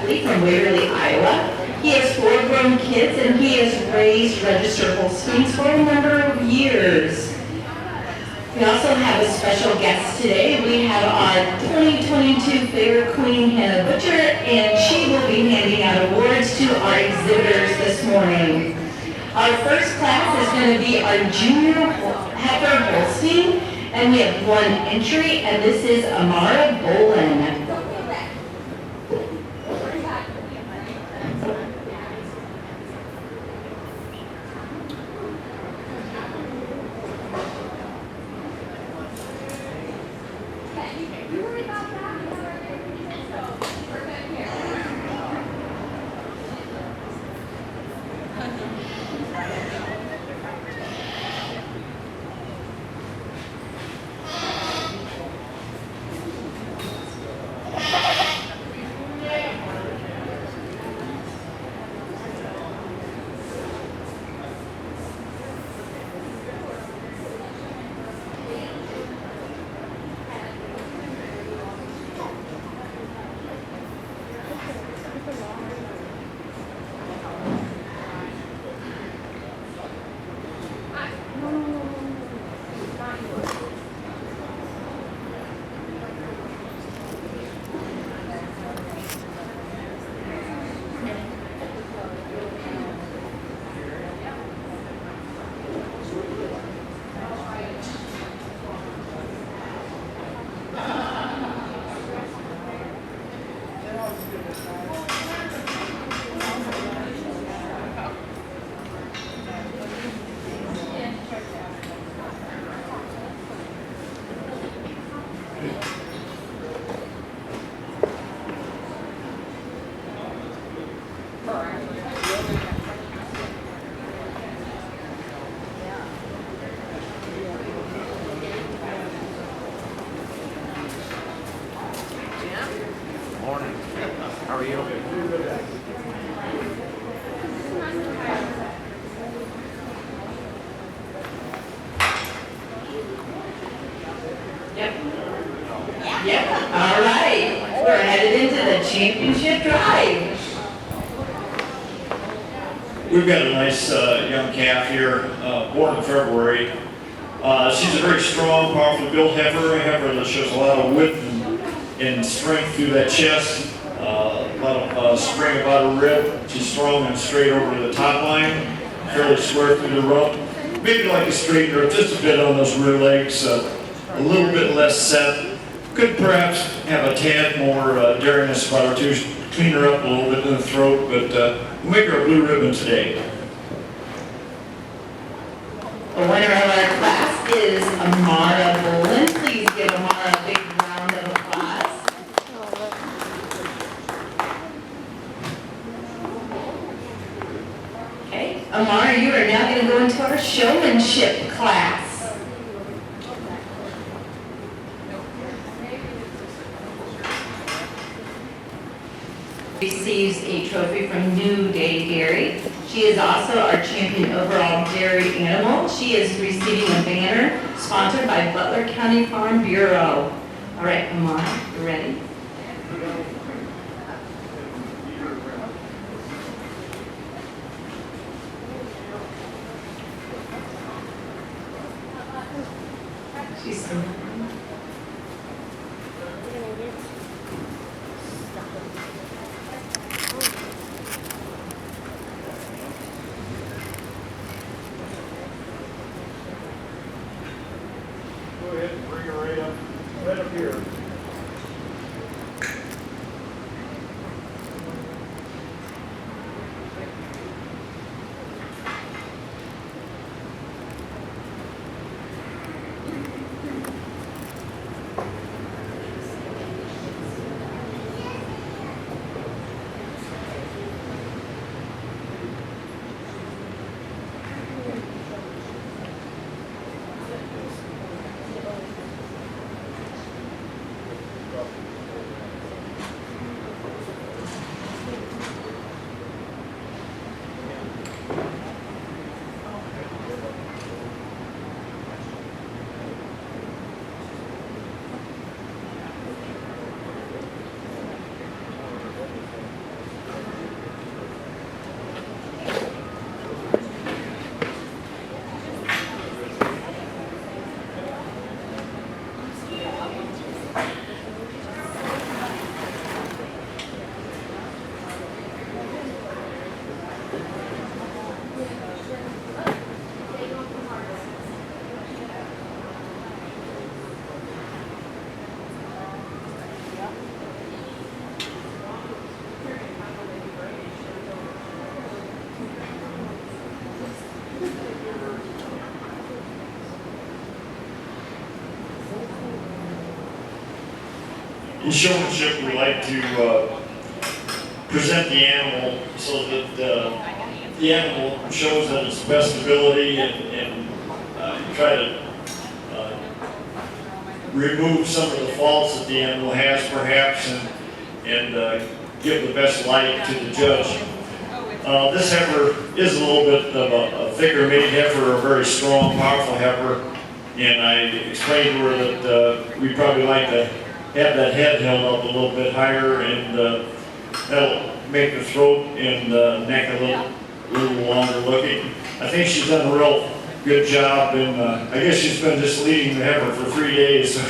athlete from Waverly, Iowa. He has 4 grown kids and he has raised registered Holsteins for a number of years. We also have a special guest today. We have our 2022 Fair Queen, Hannah Butler, and she will be handing out awards to our exhibitors this morning. Our first class is going to be our junior heifer Holstein, and we have 1 entry, and this is Amara Bolin. How are you? Yep. All right. We're headed into the championship drive. We've got a nice young calf here, born in February. She's a very strong, powerfully built heifer, a heifer that shows a lot of width and strength through that chest, a lot of spring about her rib. She's strong and straight over to the top line, fairly square through the rump. Maybe like to straighten her just a bit on those rear legs, a little bit less set. Could perhaps have a tad more daringness about her too, clean her up a little bit in the throat, but we'll make her a blue ribbon today. The winner of our class is Amara Bolin. Please give Amara a big round of applause. Okay, Amara, you are now going to go into our showmanship class. Receives a trophy from New Day Dairy. She is also our champion overall dairy animal. She is receiving a banner sponsored by Butler County Farm Bureau. All right, Amara, you ready? She's Go ahead and bring her right up here. in showmanship, we like to present the animal so that the animal shows that its best ability, and you try to remove some of the faults that the animal has, perhaps, and give the best light to the judge. This heifer is a little bit of a thicker made heifer, a very strong, powerful heifer, and I explained to her that we'd probably like to have that head held up a little bit higher, and that'll make the throat and neck a little longer looking. I think she's done a real good job, and I guess she's been just leading the heifer for 3 days, so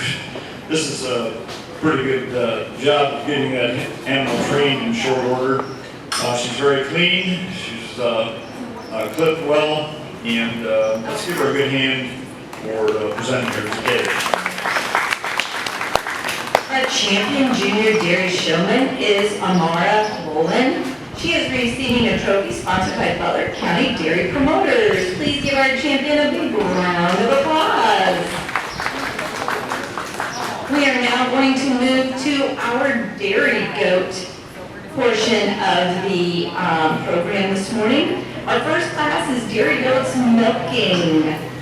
this is a pretty good job of getting that animal trained in short order. She's very clean, she's clipped well, and let's give her a good hand for presenting her today. Our champion junior dairy showman is Amara Bolin. She is receiving a trophy sponsored by Butler County Dairy Promoters. Please give our champion a big round of applause. We are now going to move to our dairy goat portion of the program this morning. Our first class is dairy goats milking.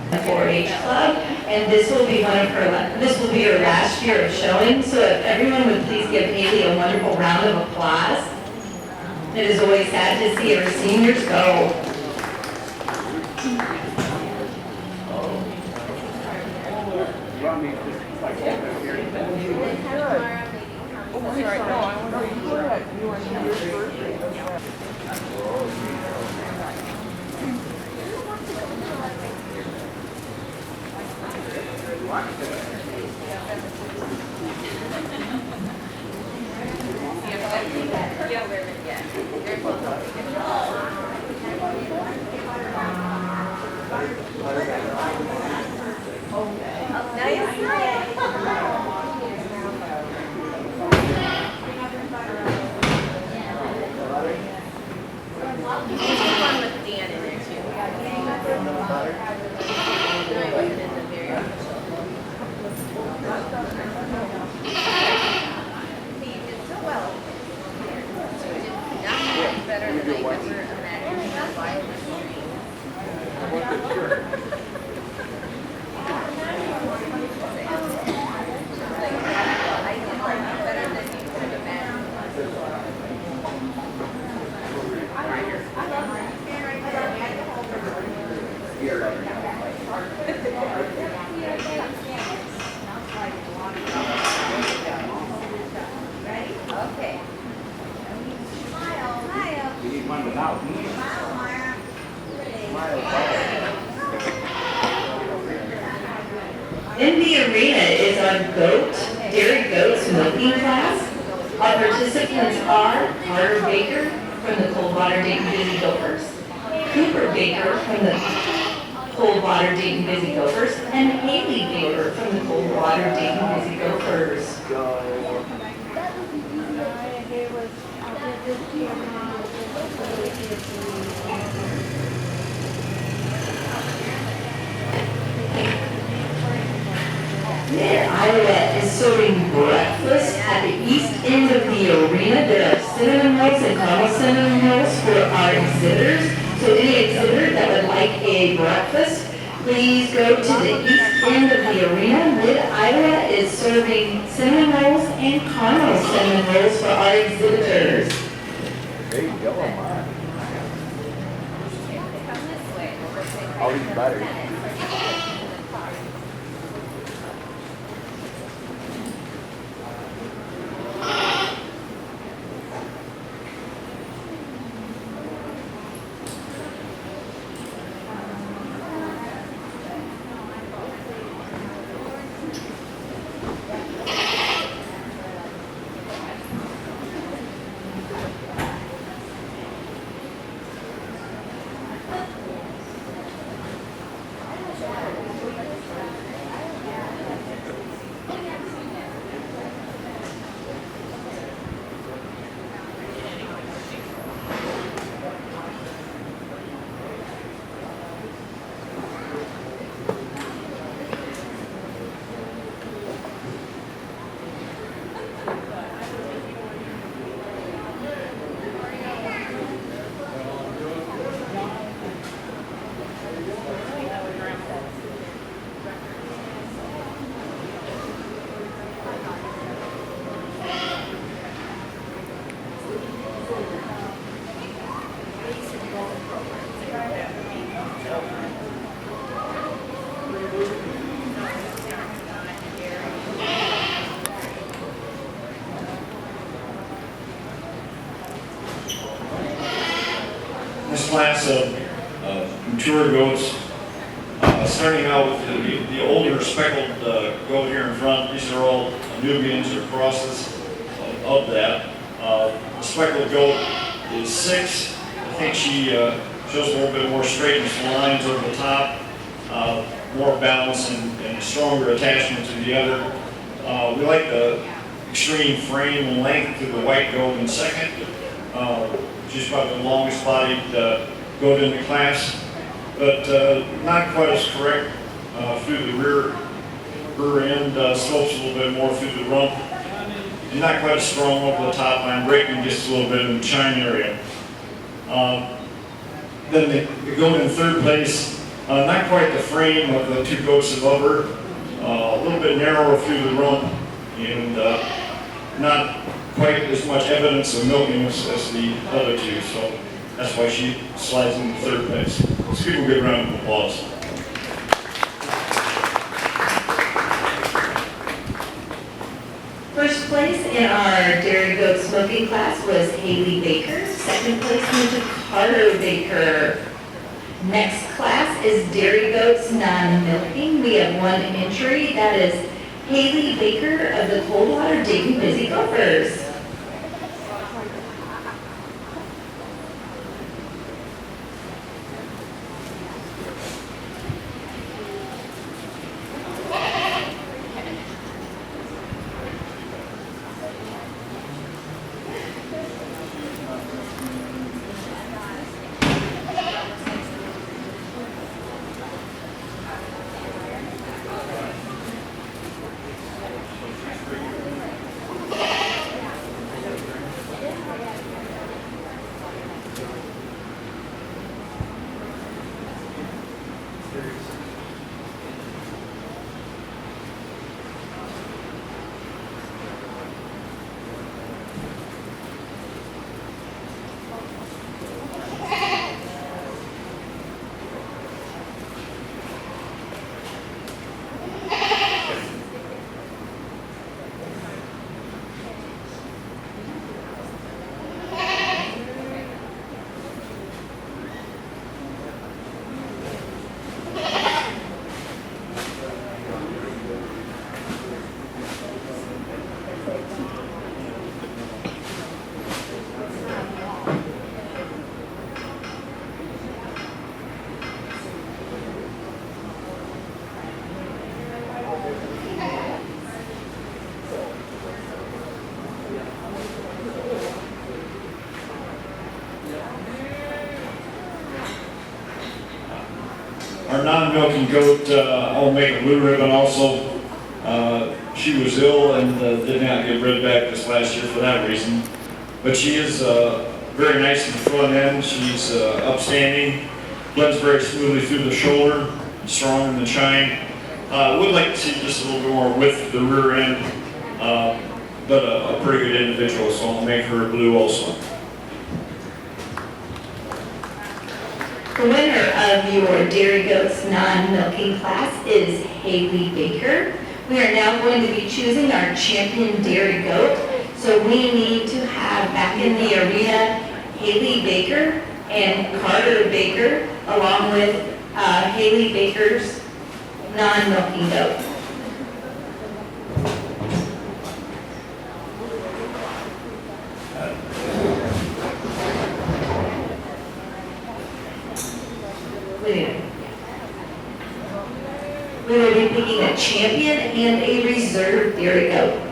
The 4-H club, and this will be her last year of showing. So if everyone would please give Haley a wonderful round of applause. It is always sad to see our seniors go. In the arena is our dairy goats milking class. Our participants are Carter Baker from the Coldwater Dayton Busy Gophers, Cooper Baker from the Coldwater Dayton Busy Gophers, and Haley Baker from the Coldwater Dayton Busy Gophers. Iowa is serving breakfast at the east end of the arena. There are cinnamon rolls and caramel cinnamon rolls for our exhibitors. So any exhibitor that would like a breakfast, please go to the east end of the arena. Mid-Iowa is serving cinnamon rolls and caramel cinnamon rolls for our exhibitors. There you go, Amara. I'll eat butter. class of mature goats. Starting out with the older speckled goat here in front. These are all Nubians or crosses of that. The speckled goat is 6. I think she shows a little bit more straightness lines over the top, more balance and stronger attachment to the other. We like the extreme frame and length to the white goat in second. She's probably the longest bodied goat in the class, but not quite as correct through the rear end, slopes a little bit more through the rump, and not quite as strong over the top line, breaking just a little bit in the chine area. Then the goat in third place, not quite the frame of the 2 goats above her, a little bit narrower through the rump, and not quite as much evidence of milkiness as the other 2, so that's why she slides into third place. Let's give her a good round of applause. First place in our dairy goat smoking class was Haley Baker. Second place went to Carter Baker. Next class is dairy goats non-milking. We have 1 entry. That is Haley Baker of the Coldwater Dayton Busy Gophers. Our non-milking goat, I'll make a blue ribbon also. She was ill and did not get rid back this last year for that reason. But she is very nice in the front end. She's upstanding, blends very smoothly through the shoulder, strong in the chine. Would like to see just a little bit more width to the rear end, but a pretty good individual, so I'll make her blue also. The winner of your dairy goats non-milking class is Haley Baker. We are now going to be choosing our champion dairy goat. So we need to have back in the arena Haley Baker and Carter Baker, along with Haley Baker's non-milking goat. We will be picking a champion and a reserve dairy goat.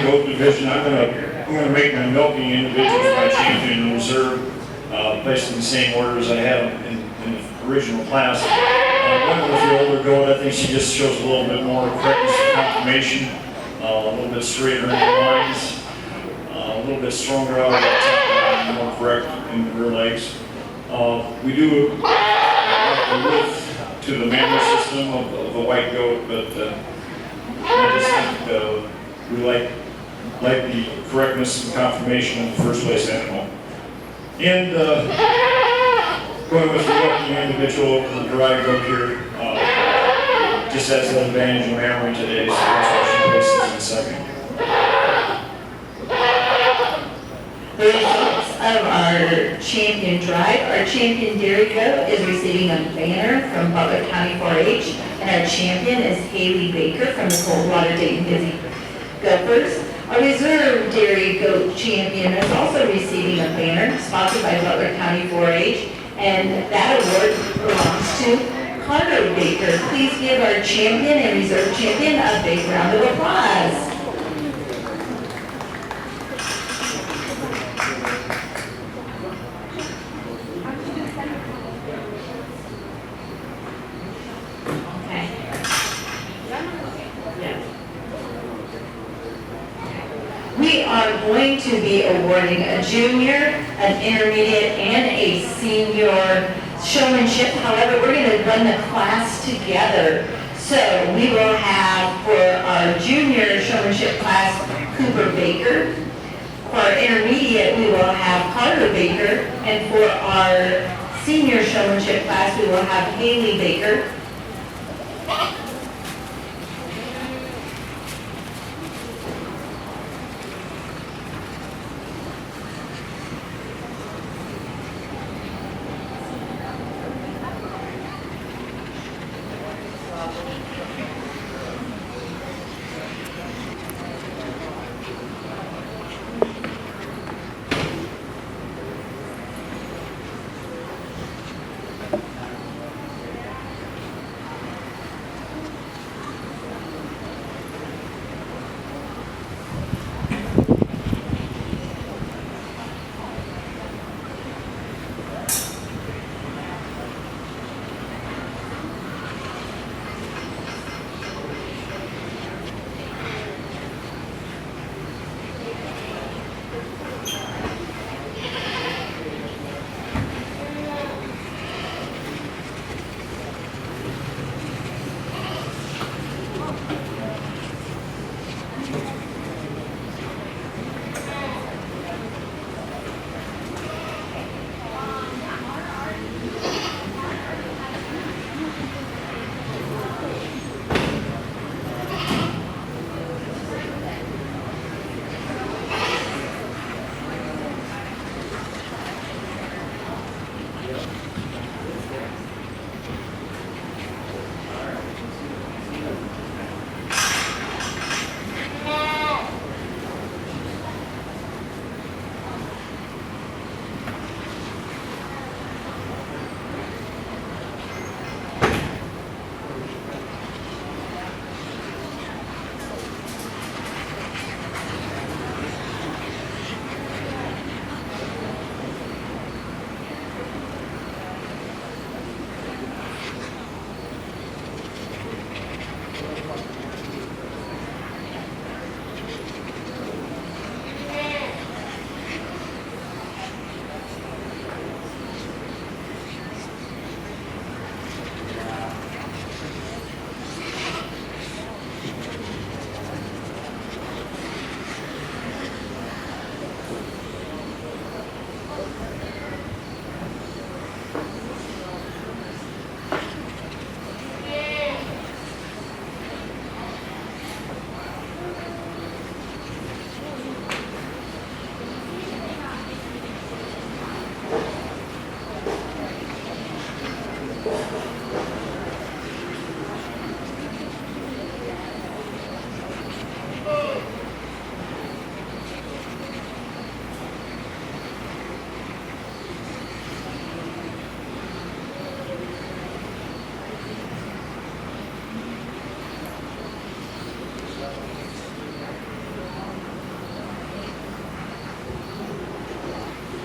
the goat division, I'm gonna make my milking individuals my champion and reserve, based in the same order as I have in the original class. One with the older goat, I think she just shows a little bit more correctness and confirmation, a little bit straighter in the lines, a little bit stronger out of the top, and more correct in the rear legs. We do a lift to the manual system of a white goat, but I just think we like the correctness and confirmation of the first place animal. And going with the milking individual over the dry goat here, just has an advantage in hammering today, so that's why she places in second. The results of our champion drive, our champion dairy goat is receiving a banner from Butler County 4-H, and our champion is Haley Baker from the Coldwater Dayton Busy Gophers. Our reserve dairy goat champion is also receiving a banner sponsored by Butler County 4-H, and that award belongs to Carter Baker. Please give our champion and reserve champion a big round of applause. We are going to be awarding a junior, an intermediate, and a senior showmanship. However, we're going to run the class together. So we will have for our junior showmanship class, Cooper Baker. For our intermediate, we will have Carter Baker. And for our senior showmanship class, we will have Haley Baker.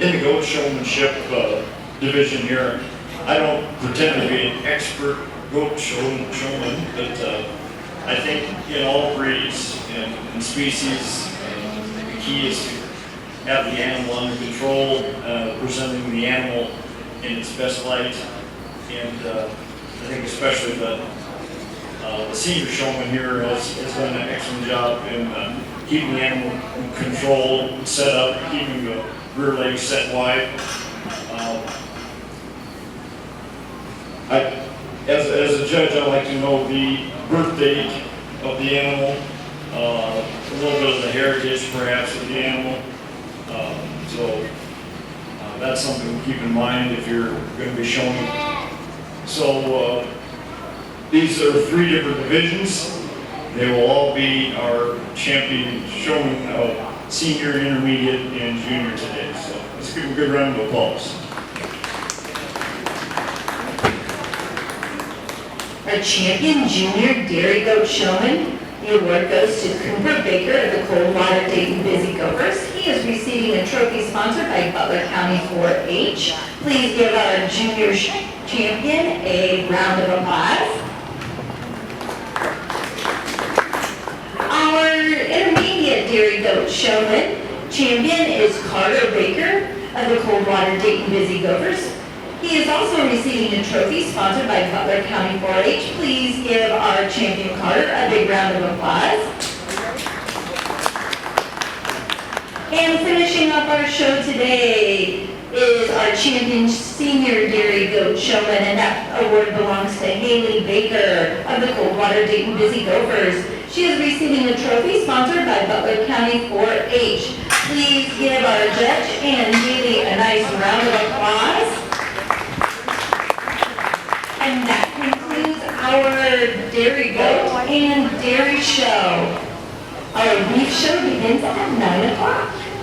in the goat showmanship division here. I don't pretend to be an expert goat showman, but I think in all breeds and species, the key is to have the animal under control, presenting the animal in its best light, and I think especially the senior showman here has done an excellent job in keeping the animal in control, set up, keeping the rear legs set wide. As a judge, I like to know the birth date of the animal, a little bit of the heritage perhaps of the animal. So that's something to keep in mind if you're going to be showing. So these are 3 different divisions. They will all be our champion showing of senior, intermediate, and junior today. So let's give them a good round of applause. Our champion junior dairy goat showman, the award goes to Cooper Baker of the Coldwater Dayton Busy Gophers. He is receiving a trophy sponsored by Butler County 4-H. Please give our junior champion a round of applause. Our intermediate dairy goat showman champion is Carter Baker of the Coldwater Dayton Busy Gophers. He is also receiving a trophy sponsored by Butler County 4-H. Please give our champion Carter a big round of applause. And finishing up our show today is our champion senior dairy goat showman, and that award belongs to Haley Baker of the Coldwater Dayton Busy Gophers. She is receiving a trophy sponsored by Butler County 4-H. Please give our judge and Haley a nice round of applause. And that concludes our dairy goat and dairy show. Our beef show begins at 9 o'clock.